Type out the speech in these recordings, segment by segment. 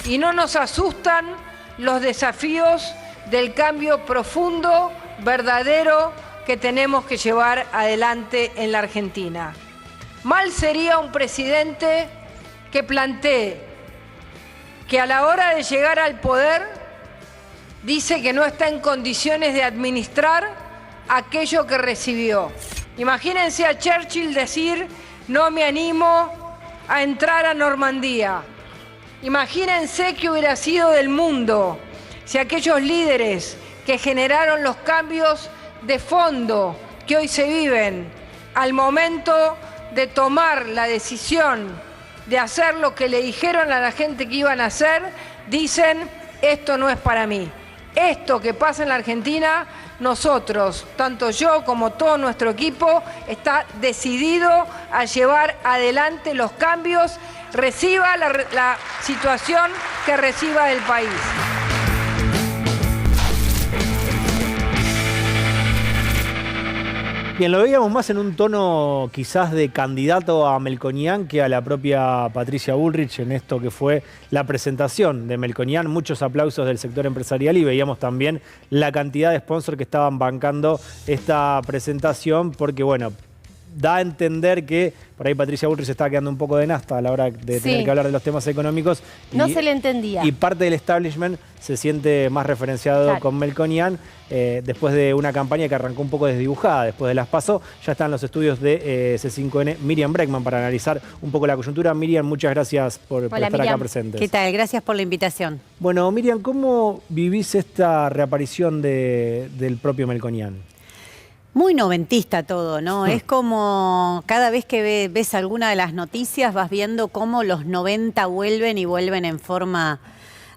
y no nos asustan los desafíos del cambio profundo, verdadero, que tenemos que llevar adelante en la Argentina. Mal sería un presidente que plantee que a la hora de llegar al poder dice que no está en condiciones de administrar aquello que recibió. Imagínense a Churchill decir: no me animo a entrar a Normandía. Imagínense qué hubiera sido del mundo si aquellos líderes que generaron los cambios de fondo que hoy se viven, al momento de tomar la decisión de hacer lo que le dijeron a la gente que iban a hacer, dicen: esto no es para mí. Esto que pasa en la Argentina, nosotros, tanto yo como todo nuestro equipo, está decidido a llevar adelante los cambios, reciba la situación que reciba del país. Bien, lo veíamos más en un tono quizás de candidato a Melconian que a la propia Patricia Bullrich en esto que fue la presentación de Melconian. Muchos aplausos del sector empresarial y veíamos también la cantidad de sponsors que estaban bancando esta presentación porque, bueno, da a entender que por ahí Patricia Bullrich se estaba quedando un poco de nasta a la hora de tener que hablar de los temas económicos. No se le entendía. Y parte del establishment se siente más referenciado con Melconian después de una campaña que arrancó un poco desdibujada después de las PASO. Ya están los estudios de C5N Miriam Bregman para analizar un poco la coyuntura. Miriam, muchas gracias por estar acá presentes. ¿Qué tal? Gracias por la invitación. Bueno, Miriam, ¿cómo vivís esta reaparición del propio Melconian? Muy noventista todo, ¿no? Es como cada vez que ves alguna de las noticias vas viendo cómo los 90 vuelven y vuelven en forma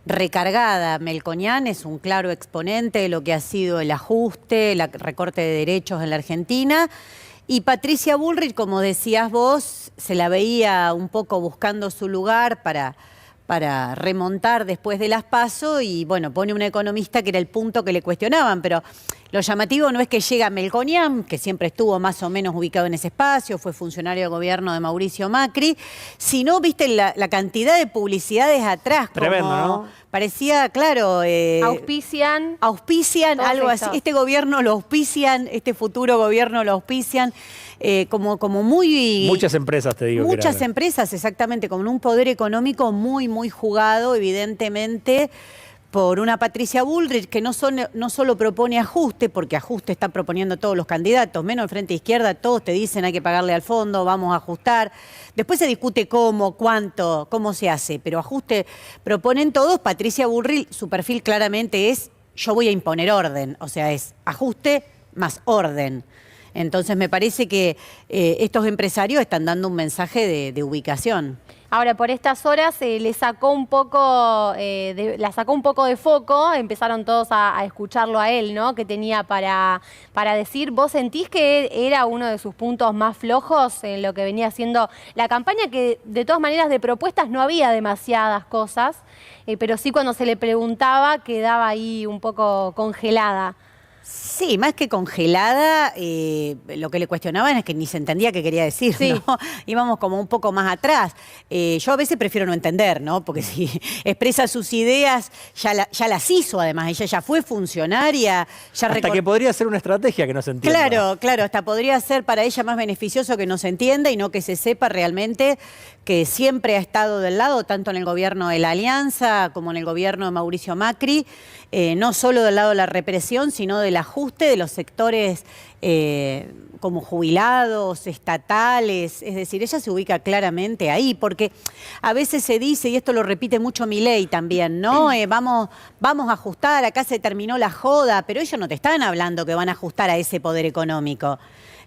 recargada. Melconian es un claro exponente de lo que ha sido el ajuste, el recorte de derechos en la Argentina. Y Patricia Bullrich, como decías vos, se la veía un poco buscando su lugar para remontar después de las PASO y, bueno, pone un economista que era el punto que le cuestionaban, pero lo llamativo no es que llega Melconian, que siempre estuvo más o menos ubicado en ese espacio, fue funcionario de gobierno de Mauricio Macri, sino, viste, la cantidad de publicidades atrás. Tremendo, como, ¿no? Parecía, claro... auspician algo esto. así. Este gobierno lo auspician, este futuro gobierno lo auspician. Como muy... Muchas empresas, te digo. Muchas empresas, exactamente, con un poder económico muy, muy jugado, evidentemente, por una Patricia Bullrich que no solo propone ajuste, porque ajuste está proponiendo todos los candidatos, menos el Frente Izquierda, todos te dicen hay que pagarle al fondo, vamos a ajustar. Después se discute cómo, cuánto, cómo se hace, pero ajuste proponen todos. Patricia Bullrich, su perfil claramente es: yo voy a imponer orden, o sea, es ajuste más orden. Entonces me parece que estos empresarios están dando un mensaje de ubicación. Ahora, por estas horas le sacó un poco, la sacó un poco de foco, empezaron todos a escucharlo a él, ¿no? Que tenía para decir. ¿Vos sentís que era uno de sus puntos más flojos en lo que venía haciendo la campaña? Que de todas maneras de propuestas no había demasiadas cosas, pero sí cuando se le preguntaba quedaba ahí un poco congelada. Sí, más que congelada, lo que le cuestionaban es que ni se entendía qué quería decir, ¿no? Íbamos como un poco más atrás. Yo a veces prefiero no entender, ¿no? Porque si expresa sus ideas, ya las hizo además, ella ya fue funcionaria. Hasta que podría ser una estrategia que no se entienda. Claro, hasta podría ser para ella más beneficioso que no se entienda y no que se sepa realmente que siempre ha estado del lado, tanto en el gobierno de la Alianza como en el gobierno de Mauricio Macri, no solo del lado de la represión, sino del ajuste de los sectores como jubilados, estatales. Es decir, ella se ubica claramente ahí, porque a veces se dice, y esto lo repite mucho Milei también, ¿no? Vamos a ajustar, acá se terminó la joda, pero ellos no te están hablando que van a ajustar a ese poder económico.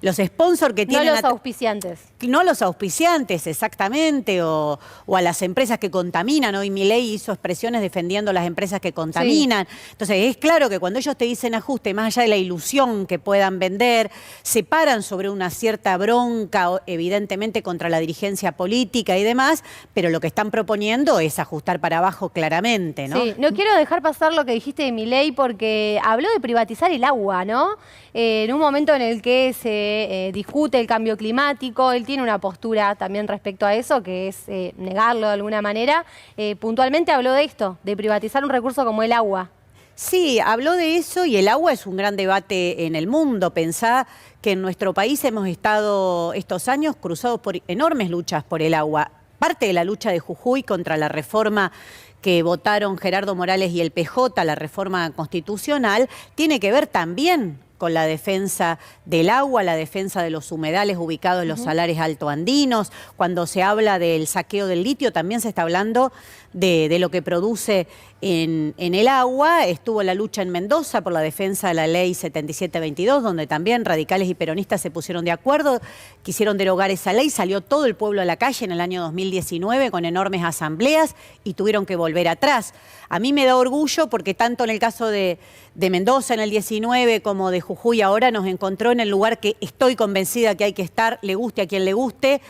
Los sponsors que tienen... No los auspiciantes. No los auspiciantes, exactamente, o a las empresas que contaminan. Hoy Milei hizo expresiones defendiendo las empresas que contaminan. Sí. Entonces, es claro que cuando ellos te dicen ajuste, más allá de la ilusión que puedan vender, se paran sobre una cierta bronca, evidentemente, contra la dirigencia política y demás, pero lo que están proponiendo es ajustar para abajo claramente, ¿no? Sí, no quiero dejar pasar lo que dijiste de Milei porque habló de privatizar el agua, ¿no? En un momento en el que se que discute el cambio climático. Él tiene una postura también respecto a eso, que es negarlo de alguna manera. Puntualmente habló de esto, de privatizar un recurso como el agua. Sí, habló de eso y el agua es un gran debate en el mundo. Pensá que en nuestro país hemos estado estos años cruzados por enormes luchas por el agua. Parte de la lucha de Jujuy contra la reforma que votaron Gerardo Morales y el PJ, la reforma constitucional, tiene que ver también con la defensa del agua, la defensa de los humedales ubicados en los salares altoandinos. Cuando se habla del saqueo del litio, también se está hablando de lo que produce en el agua. Estuvo la lucha en Mendoza por la defensa de la ley 7722, donde también radicales y peronistas se pusieron de acuerdo, quisieron derogar esa ley, salió todo el pueblo a la calle en el año 2019 con enormes asambleas y tuvieron que volver atrás. A mí me da orgullo porque tanto en el caso de Mendoza en el 19 como de Jujuy ahora nos encontró en el lugar que estoy convencida que hay que estar, le guste a quien le guste,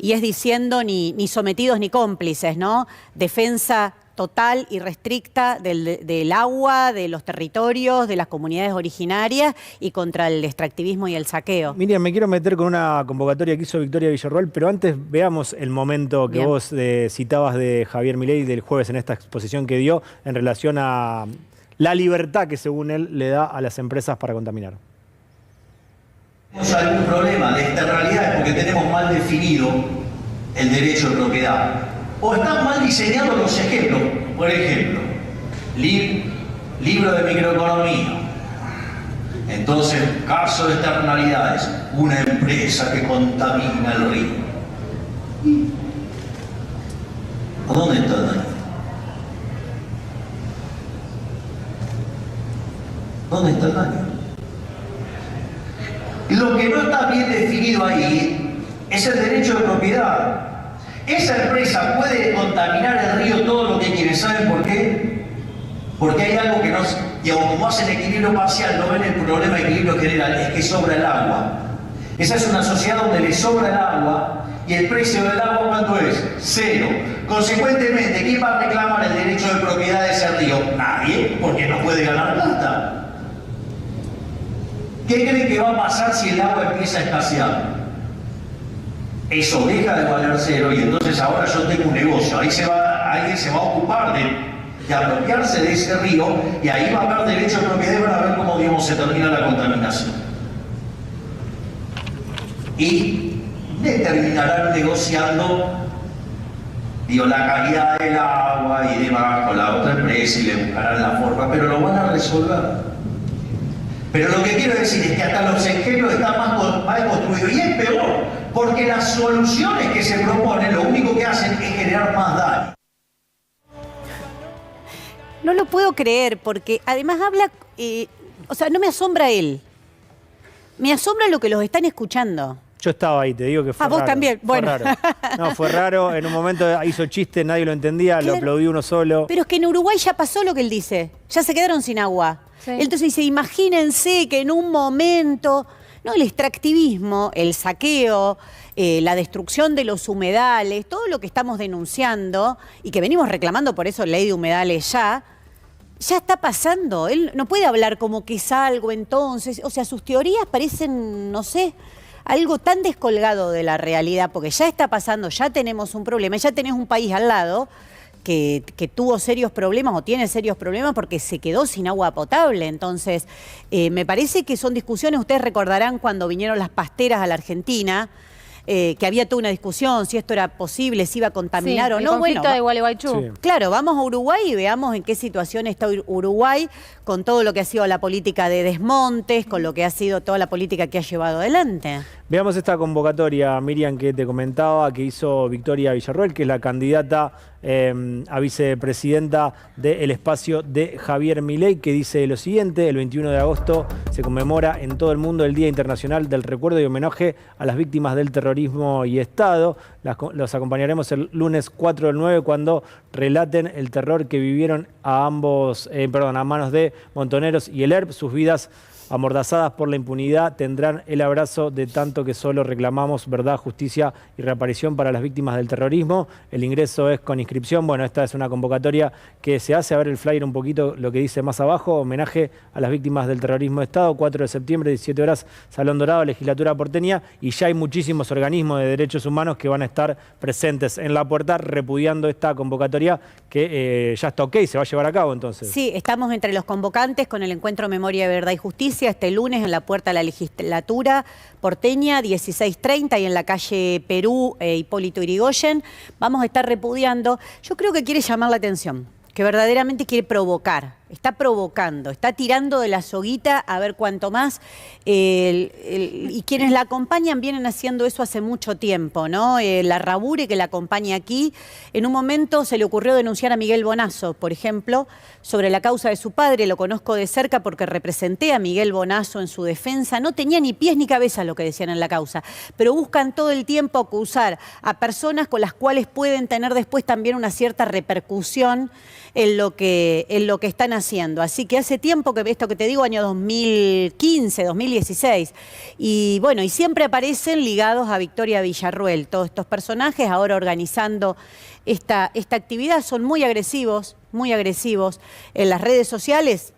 y es diciendo ni sometidos ni cómplices, ¿no? Defensa total y restricta del agua, de los territorios, de las comunidades originarias y contra el extractivismo y el saqueo. Miriam, me quiero meter con una convocatoria que hizo Victoria Villarroel, pero antes veamos el momento que vos citabas de Javier Milei del jueves en esta exposición que dio en relación a la libertad que según él le da a las empresas para contaminar. Tenemos algún problema de externalidades porque tenemos mal definido el derecho de propiedad. O están mal diseñados los ejemplos. Por ejemplo, libro de microeconomía. Entonces, caso de externalidades, una empresa que contamina el río. ¿A dónde está el daño? ¿Dónde está el daño? Lo que no está bien definido ahí es el derecho de propiedad. Esa empresa puede contaminar el río todo lo que quiere. ¿Saben por qué? Porque hay algo que no... Y como hacen equilibrio parcial, no ven el problema de equilibrio general, es que sobra el agua. Esa es una sociedad donde le sobra el agua y el precio del agua, ¿cuánto es? 0. Consecuentemente, ¿quién va a reclamar el derecho de propiedad de ese río? Nadie, porque no puede ganar plata. ¿Qué creen que va a pasar si el agua empieza a escasear? Eso deja de valer 0 y entonces ahora yo tengo un negocio. Ahí alguien se va a ocupar de apropiarse de ese río y ahí va a haber derecho de propiedad y van a ver cómo, digamos, se termina la contaminación. Y terminarán negociando, digo, la calidad del agua y demás con la otra empresa y le buscarán la forma, pero lo van a resolver. Pero lo que quiero decir es que hasta los ejemplos están mal construidos y es peor, porque las soluciones que se proponen lo único que hacen es generar más daño. No lo puedo creer porque además habla, o sea, no me asombra él, me asombra lo que los están escuchando. Yo estaba ahí, te digo que fue raro. Vos también, bueno. Fue raro. No, fue raro, en un momento hizo chiste, nadie lo entendía, claro. Lo aplaudió uno solo. Pero es que en Uruguay ya pasó lo que él dice, ya se quedaron sin agua. Sí. Entonces dice, imagínense que en un momento, no, el extractivismo, el saqueo, la destrucción de los humedales, todo lo que estamos denunciando y que venimos reclamando por eso ley de humedales ya está pasando. Él no puede hablar como que es algo entonces, o sea, sus teorías parecen, no sé, algo tan descolgado de la realidad, porque ya está pasando, ya tenemos un problema, ya tenés un país al lado que tuvo serios problemas o tiene serios problemas porque se quedó sin agua potable. Entonces, me parece que son discusiones, ustedes recordarán cuando vinieron las pasteras a la Argentina, que había toda una discusión, si esto era posible, si iba a contaminar o no. El conflicto de Gualeguaychú. Sí. Claro, vamos a Uruguay y veamos en qué situación está Uruguay con todo lo que ha sido la política de desmontes, con lo que ha sido toda la política que ha llevado adelante. Veamos esta convocatoria, Miriam, que te comentaba, que hizo Victoria Villarroel, que es la candidata a vicepresidenta del espacio de Javier Milei, que dice lo siguiente: el 21 de agosto se conmemora en todo el mundo el Día Internacional del Recuerdo y Homenaje a las Víctimas del Terrorismo y Estado. Los acompañaremos el lunes 4 del 9 cuando relaten el terror que vivieron a manos de Montoneros y el ERP. Sus vidas amordazadas por la impunidad, tendrán el abrazo de tanto que solo reclamamos verdad, justicia y reparación para las víctimas del terrorismo. El ingreso es con inscripción. Bueno, esta es una convocatoria que se hace. A ver el flyer un poquito, lo que dice más abajo. Homenaje a las víctimas del terrorismo de Estado, 4 de septiembre, 17 horas, Salón Dorado, Legislatura porteña. Y ya hay muchísimos organismos de derechos humanos que van a estar presentes en la puerta repudiando esta convocatoria que ya está ok, se va a llevar a cabo entonces. Sí, estamos entre los convocantes con el encuentro Memoria, Verdad y Justicia este lunes en la puerta de la Legislatura porteña, 16:30, y en la calle Perú, Hipólito Yrigoyen. Vamos a estar repudiando. Yo creo que quiere llamar la atención, que verdaderamente quiere provocar, está provocando, está tirando de la soguita a ver cuánto más. Y quienes la acompañan vienen haciendo eso hace mucho tiempo, ¿no? La Rabure, que la acompaña aquí, en un momento se le ocurrió denunciar a Miguel Bonazo, por ejemplo, sobre la causa de su padre. Lo conozco de cerca porque representé a Miguel Bonazo en su defensa. No tenía ni pies ni cabeza lo que decían en la causa, pero buscan todo el tiempo acusar a personas con las cuales pueden tener después también una cierta repercusión en lo que están haciendo. Así que hace tiempo que esto que te digo, año 2015, 2016, y bueno, y siempre aparecen ligados a Victoria Villarruel. Todos estos personajes ahora organizando esta actividad son muy agresivos en las redes sociales.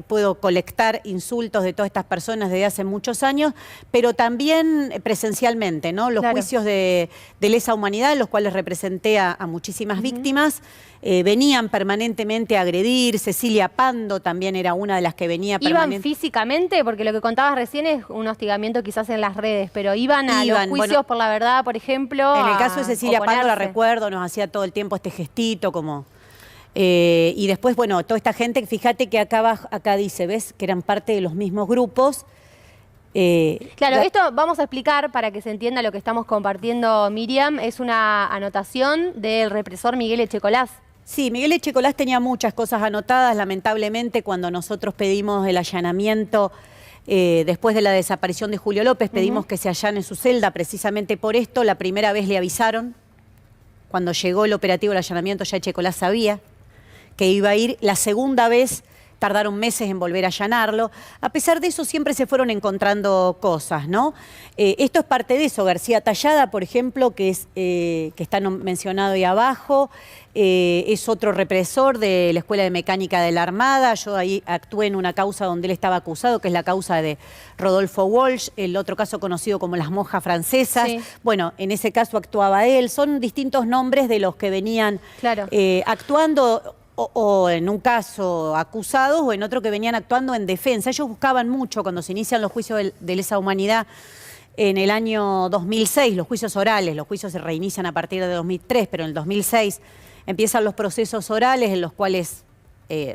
Puedo colectar insultos de todas estas personas desde hace muchos años, pero también presencialmente, ¿no? Los juicios de lesa humanidad, en los cuales representé a muchísimas víctimas, venían permanentemente a agredir. Cecilia Pando también era una de las que venía permanentemente. ¿Iban físicamente? Porque lo que contabas recién es un hostigamiento quizás en las redes, pero iban a los juicios por la verdad, por ejemplo. En el caso de Cecilia Pando, la recuerdo, nos hacía todo el tiempo este gestito como... y después, bueno, toda esta gente, fíjate que acá dice, ¿ves? Que eran parte de los mismos grupos. Claro, esto vamos a explicar para que se entienda lo que estamos compartiendo, Miriam. Es una anotación del represor Miguel Echecolás. Sí, Miguel Echecolás tenía muchas cosas anotadas. Lamentablemente, cuando nosotros pedimos el allanamiento, después de la desaparición de Julio López, pedimos que se allane su celda precisamente por esto. La primera vez le avisaron. Cuando llegó el operativo del allanamiento, ya Echecolás sabía que iba a ir. La segunda vez tardaron meses en volver a allanarlo. A pesar de eso, siempre se fueron encontrando cosas, ¿no? Esto es parte de eso. García Tallada, por ejemplo, que está mencionado ahí abajo, es otro represor de la Escuela de Mecánica de la Armada. Yo ahí actué en una causa donde él estaba acusado, que es la causa de Rodolfo Walsh, el otro caso conocido como las monjas francesas. Sí. Bueno, en ese caso actuaba él. Son distintos nombres de los que venían actuando, o en un caso acusados, o en otro que venían actuando en defensa. Ellos buscaban mucho, cuando se inician los juicios de lesa humanidad en el año 2006, los juicios orales. Los juicios se reinician a partir de 2003, pero en el 2006 empiezan los procesos orales, en los cuales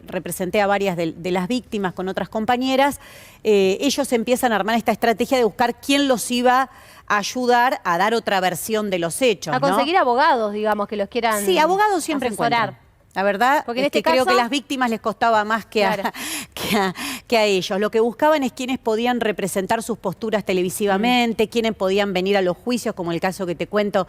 representé a varias de las víctimas con otras compañeras. Ellos empiezan a armar esta estrategia de buscar quién los iba a ayudar a dar otra versión de los hechos, a conseguir abogados, digamos, que los quieran. Sí, abogados siempre encuentran. La verdad, porque en este caso, creo que a las víctimas les costaba más que a ellos. Lo que buscaban es quienes podían representar sus posturas televisivamente, quienes podían venir a los juicios, como el caso que te cuento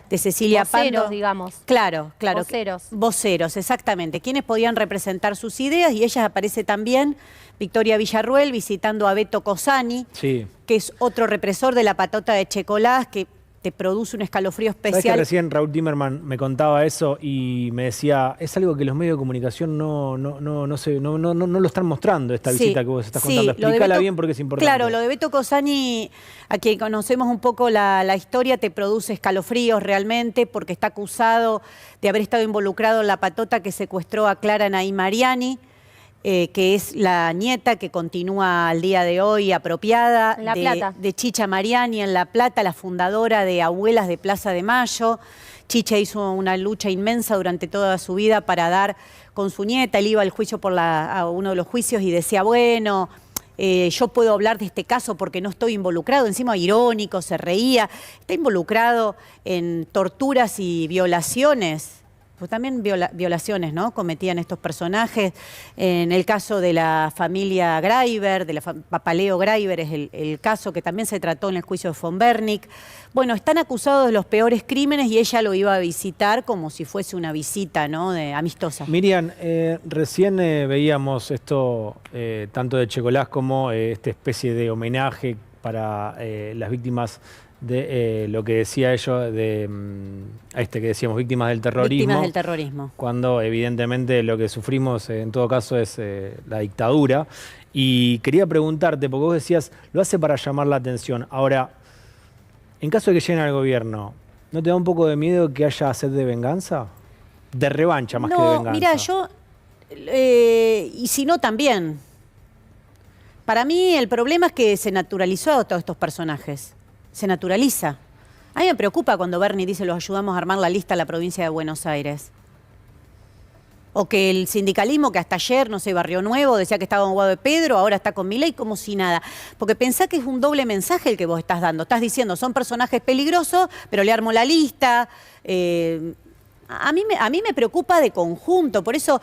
de Cecilia Pando. Voceros, digamos. Claro. Voceros. Voceros, exactamente. Quienes podían representar sus ideas, y ella aparece también, Victoria Villarruel, visitando a Beto Cosani, que es otro represor de la patota de Echecolás, que te produce un escalofrío especial. ¿Sabés que recién Raúl Timerman me contaba eso y me decía, es algo que los medios de comunicación no lo están mostrando, esta visita que vos estás contando? Explícala bien porque es importante. Claro, lo de Beto Cosani, a quien conocemos un poco la historia, te produce escalofríos realmente, porque está acusado de haber estado involucrado en la patota que secuestró a Clara Nay Mariani, que es la nieta que continúa al día de hoy apropiada de Chicha Mariani en La Plata, la fundadora de Abuelas de Plaza de Mayo. Chicha hizo una lucha inmensa durante toda su vida para dar con su nieta. Él iba al juicio a uno de los juicios y decía, bueno, yo puedo hablar de este caso porque no estoy involucrado. Encima irónico, se reía. Está involucrado en torturas y violaciones pues también violaciones, ¿no? Cometían estos personajes. En el caso de la familia Greiber, de la Papaleo Greiber, es el caso que también se trató en el juicio de von Bernick. Bueno, están acusados de los peores crímenes y ella lo iba a visitar como si fuese una visita, ¿no? Amistosa. Miriam, recién veíamos esto, tanto de Checolás como esta especie de homenaje para las víctimas de lo que decía ellos, de que decíamos, víctimas del terrorismo. Víctimas del terrorismo. Cuando evidentemente lo que sufrimos en todo caso es la dictadura. Y quería preguntarte, porque vos decías, lo hace para llamar la atención. Ahora, en caso de que lleguen al gobierno, ¿no te da un poco de miedo que haya sed de venganza? De revancha más que de venganza. Mira, yo, y si no también. Para mí el problema es que se naturalizó a todos estos personajes. Se naturaliza. A mí me preocupa cuando Bernie dice los ayudamos a armar la lista a la provincia de Buenos Aires. O que el sindicalismo que hasta ayer, no sé, Barrio Nuevo, decía que estaba con Guado de Pedro, ahora está con Milei como si nada. Porque pensá que es un doble mensaje el que vos estás dando. Estás diciendo, son personajes peligrosos, pero le armo la lista. A mí me preocupa de conjunto, por eso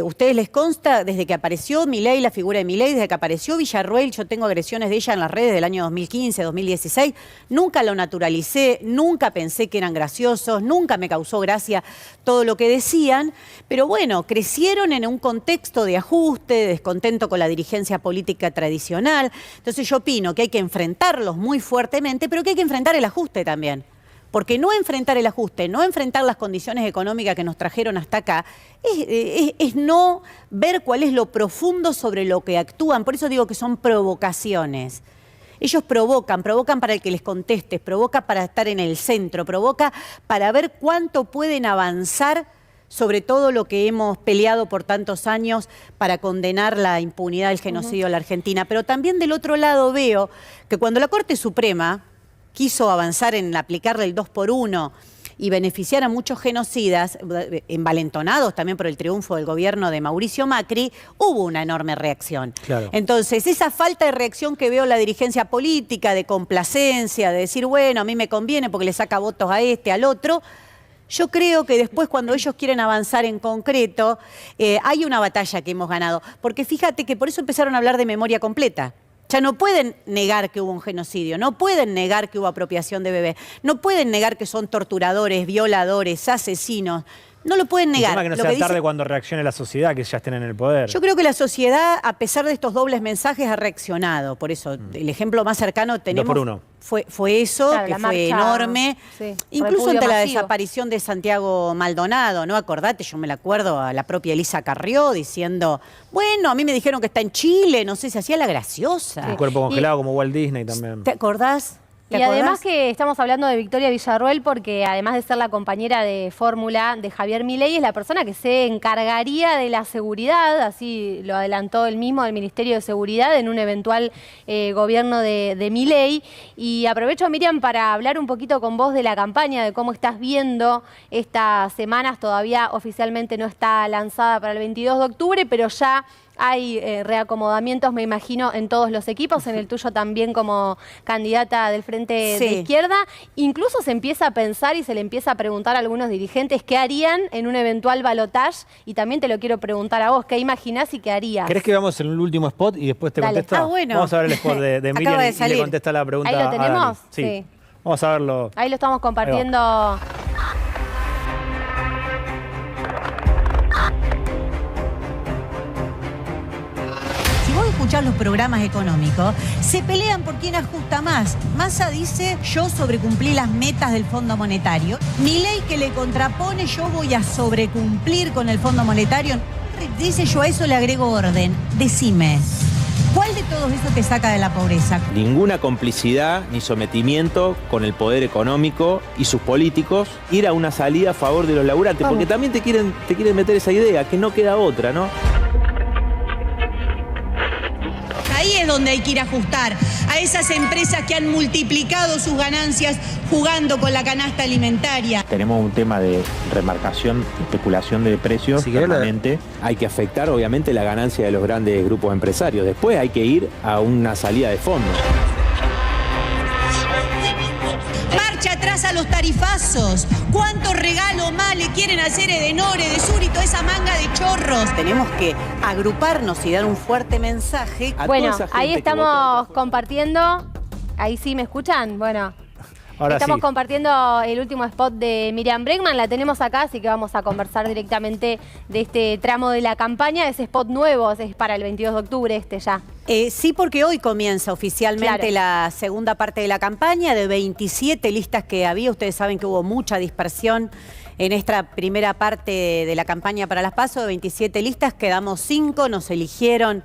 ustedes les consta, desde que apareció Milei, la figura de Milei, desde que apareció Villarroel, yo tengo agresiones de ella en las redes del año 2015, 2016, nunca lo naturalicé, nunca pensé que eran graciosos, nunca me causó gracia todo lo que decían, pero bueno, crecieron en un contexto de ajuste, de descontento con la dirigencia política tradicional, entonces yo opino que hay que enfrentarlos muy fuertemente, pero que hay que enfrentar el ajuste también. Porque no enfrentar el ajuste, no enfrentar las condiciones económicas que nos trajeron hasta acá, es no ver cuál es lo profundo sobre lo que actúan. Por eso digo que son provocaciones. Ellos provocan para el que les conteste, provoca para estar en el centro, provoca para ver cuánto pueden avanzar sobre todo lo que hemos peleado por tantos años para condenar la impunidad del genocidio de la Argentina. Pero también del otro lado veo que cuando la Corte Suprema quiso avanzar en aplicarle el 2x1 y beneficiar a muchos genocidas, envalentonados también por el triunfo del gobierno de Mauricio Macri, hubo una enorme reacción. Claro. Entonces, esa falta de reacción que veo en la dirigencia política, de complacencia, de decir, bueno, a mí me conviene porque le saca votos a este, al otro, yo creo que después cuando ellos quieren avanzar en concreto, hay una batalla que hemos ganado. Porque fíjate que por eso empezaron a hablar de memoria completa. Ya no pueden negar que hubo un genocidio, no pueden negar que hubo apropiación de bebés, no pueden negar que son torturadores, violadores, asesinos. No lo pueden negar. El tema es que no sea tarde cuando reaccione la sociedad, que ya estén en el poder. Yo creo que la sociedad, a pesar de estos dobles mensajes, ha reaccionado. Por eso, el ejemplo más cercano tenemos... 2x1. Fue eso, claro, que fue marcha, enorme. Sí, Incluso ante la masivo. desaparición de Santiago Maldonado, ¿no? Acordate, yo me la acuerdo a la propia Elisa Carrió diciendo, bueno, a mí me dijeron que está en Chile, no sé, se hacía la graciosa. Un cuerpo congelado como Walt Disney también. ¿Te acordás? Y además que estamos hablando de Victoria Villarroel porque además de ser la compañera de fórmula de Javier Milei, es la persona que se encargaría de la seguridad, así lo adelantó él mismo del Ministerio de Seguridad en un eventual gobierno de Milei. Y aprovecho, Miriam, para hablar un poquito con vos de la campaña, de cómo estás viendo estas semanas. Todavía oficialmente no está lanzada para el 22 de octubre, pero ya hay reacomodamientos, me imagino, en todos los equipos, en el tuyo también como candidata del Frente de Izquierda. Incluso se empieza a pensar y se le empieza a preguntar a algunos dirigentes qué harían en un eventual balotaje. Y también te lo quiero preguntar a vos, ¿qué imaginás y qué harías? ¿Querés que veamos el último spot y después te contesta? Ah, bueno. Vamos a ver el spot de Miriam y le contesta la pregunta. ¿Ahí lo tenemos? Sí. Vamos a verlo. Ahí lo estamos compartiendo. Escuchar los programas económicos, se pelean por quién ajusta más. Massa dice, yo sobrecumplí las metas del Fondo Monetario. Milei, que le contrapone, yo voy a sobrecumplir con el Fondo Monetario. Dice, yo a eso le agrego orden. Decime, ¿cuál de todo eso te saca de la pobreza? Ninguna complicidad ni sometimiento con el poder económico y sus políticos, ir a una salida a favor de los laburantes, porque también te quieren meter esa idea, que no queda otra, ¿no? Ahí es donde hay que ir a ajustar a esas empresas que han multiplicado sus ganancias jugando con la canasta alimentaria. Tenemos un tema de remarcación, especulación de precios permanente. Hay que afectar, obviamente, la ganancia de los grandes grupos empresarios. Después hay que ir a una salida de fondo. Marcha atrás a los tarifazos. ¿Cuántos regalos más le quieren hacer Edenor, Edesur y toda esa manga de chorros? Tenemos que agruparnos y dar un fuerte mensaje. A Bueno, toda esa gente ahí que estamos votó. compartiendo. Ahí sí me escuchan. Bueno, Ahora estamos sí. compartiendo el último spot de Miriam Bregman. La tenemos acá, así que vamos a conversar directamente de este tramo de la campaña. Ese spot nuevo es para el 22 de octubre ya. Sí, porque hoy comienza oficialmente Claro. la segunda parte de la campaña. De 27 listas que había, ustedes saben que hubo mucha dispersión en esta primera parte de la campaña para las PASO. De 27 listas quedamos 5, nos eligieron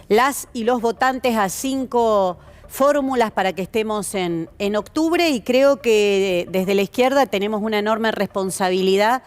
las y los votantes a 5 fórmulas para que estemos en octubre, y creo que desde la izquierda tenemos una enorme responsabilidad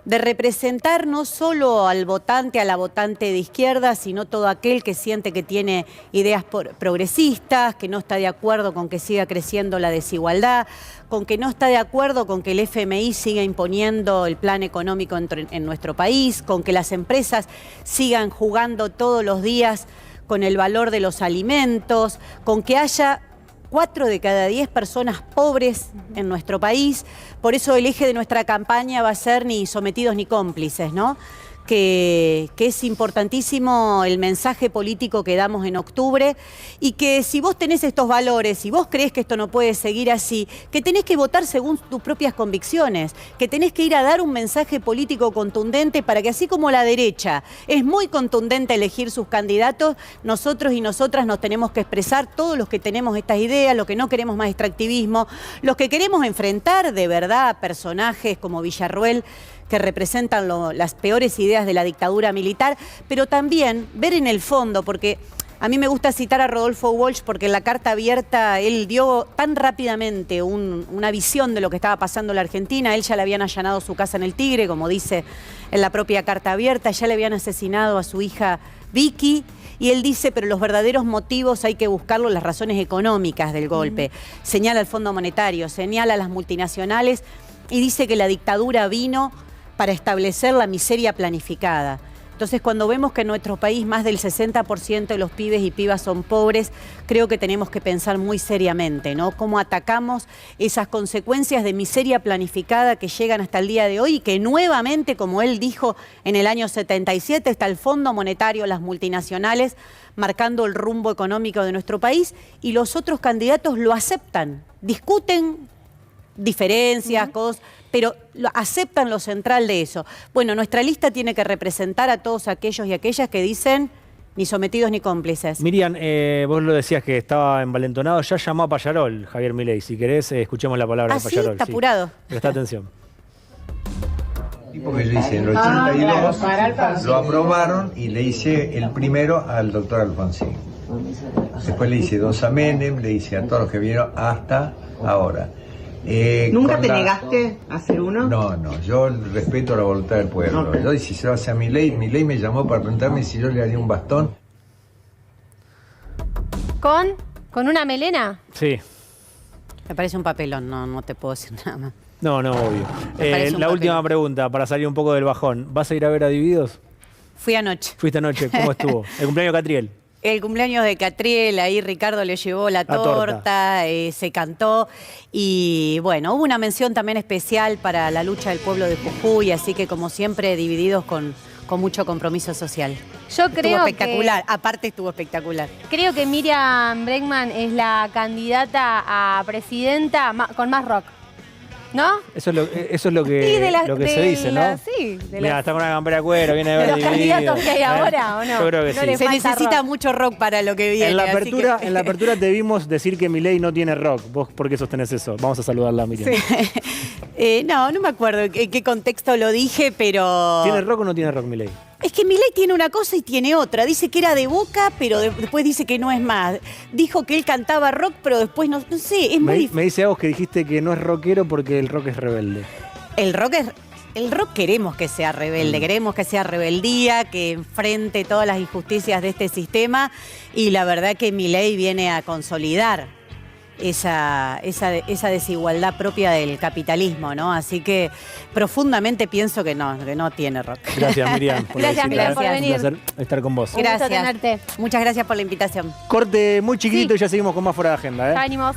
de representar no solo al votante, a la votante de izquierda, sino todo aquel que siente que tiene ideas progresistas, que no está de acuerdo con que siga creciendo la desigualdad, con que no está de acuerdo con que el FMI siga imponiendo el plan económico en nuestro país, con que las empresas sigan jugando todos los días con el valor de los alimentos, con que haya 4 de cada 10 personas pobres en nuestro país. Por eso el eje de nuestra campaña va a ser ni sometidos ni cómplices, ¿no? Que es importantísimo el mensaje político que damos en octubre, y que si vos tenés estos valores, si vos creés que esto no puede seguir así, que tenés que votar según tus propias convicciones, que tenés que ir a dar un mensaje político contundente para que, así como la derecha es muy contundente elegir sus candidatos, nosotros y nosotras nos tenemos que expresar, todos los que tenemos estas ideas, los que no queremos más extractivismo, los que queremos enfrentar de verdad a personajes como Villarruel, que representan las peores ideas de la dictadura militar, pero también ver en el fondo, porque a mí me gusta citar a Rodolfo Walsh, porque en la carta abierta él dio tan rápidamente una visión de lo que estaba pasando en la Argentina. Él ya le habían allanado su casa en el Tigre, como dice en la propia carta abierta, ya le habían asesinado a su hija Vicky, y él dice, pero los verdaderos motivos hay que buscarlos, las razones económicas del golpe. Señala el Fondo Monetario, señala a las multinacionales, y dice que la dictadura vino para establecer la miseria planificada. Entonces, cuando vemos que en nuestro país más del 60% de los pibes y pibas son pobres, creo que tenemos que pensar muy seriamente, ¿no? Cómo atacamos esas consecuencias de miseria planificada que llegan hasta el día de hoy, y que nuevamente, como él dijo en el año 77, está el Fondo Monetario, las multinacionales, marcando el rumbo económico de nuestro país, y los otros candidatos lo aceptan, discuten diferencias, cosas, pero aceptan lo central de eso. Bueno, nuestra lista tiene que representar a todos aquellos y aquellas que dicen ni sometidos ni cómplices. Miriam, vos lo decías que estaba envalentonado, ya llamó a Pallarol, Javier Milei. Si querés, escuchemos la palabra de sí, Pallarol. está apurado. Presta atención. Porque yo hice en el 82, lo aprobaron y le hice el primero al doctor Alfonsín. Después le hice 2 a Menem, le hice a todos los que vieron hasta ahora. ¿Nunca te negaste a hacer uno? No, yo respeto la voluntad del pueblo. Okay. Yo, si se lo hace a Milei me llamó para preguntarme si yo le haría un bastón. ¿Con una melena? Sí. Me parece un papelón, no te puedo decir nada más. No, obvio. Me parece un La papel. última pregunta, para salir un poco del bajón. ¿Vas a ir a ver a Divididos? Fui anoche. Fuiste anoche, ¿cómo estuvo? El cumpleaños de Catriel. El cumpleaños de Catriel, ahí Ricardo le llevó la torta, se cantó, y bueno, hubo una mención también especial para la lucha del pueblo de Jujuy, así que como siempre Divididos con mucho compromiso social. Yo creo estuvo espectacular, aparte estuvo espectacular. Creo que Miriam Bregman es la candidata a presidenta con más rock, ¿no? Eso es lo que se dice, ¿no? Sí, Mira, está con una campera de cuero, viene a ver los Divididos. candidatos que hay ahora, ¿o no? Yo creo que No sí. le Se falta necesita rock. mucho rock para lo que viene. En la así que- apertura te vimos decir que Milei no tiene rock. ¿Vos por qué sostenés eso? Vamos a saludarla a Miriam. No me acuerdo en qué contexto lo dije, pero... ¿Tiene rock o no tiene rock Milei? Es que Milei tiene una cosa y tiene otra. Dice que era de Boca, pero después dice que no es más. Dijo que él cantaba rock, pero después no sé, es muy difícil. Me dice a vos que dijiste que no es rockero porque el rock es rebelde. El rock queremos que sea rebelde, queremos que sea rebeldía, que enfrente todas las injusticias de este sistema, y la verdad que Milei viene a consolidar esa desigualdad propia del capitalismo, ¿no? Así que profundamente pienso que no tiene rock. Gracias, Miriam. Por Gracias, la visita, Miriam, por ¿eh? venir. Un placer estar con vos. Un gusto Gracias. tenerte. Muchas gracias por la invitación. Corte muy chiquito Sí. y ya seguimos con más Fuera de Agenda, ¿eh? Ya venimos.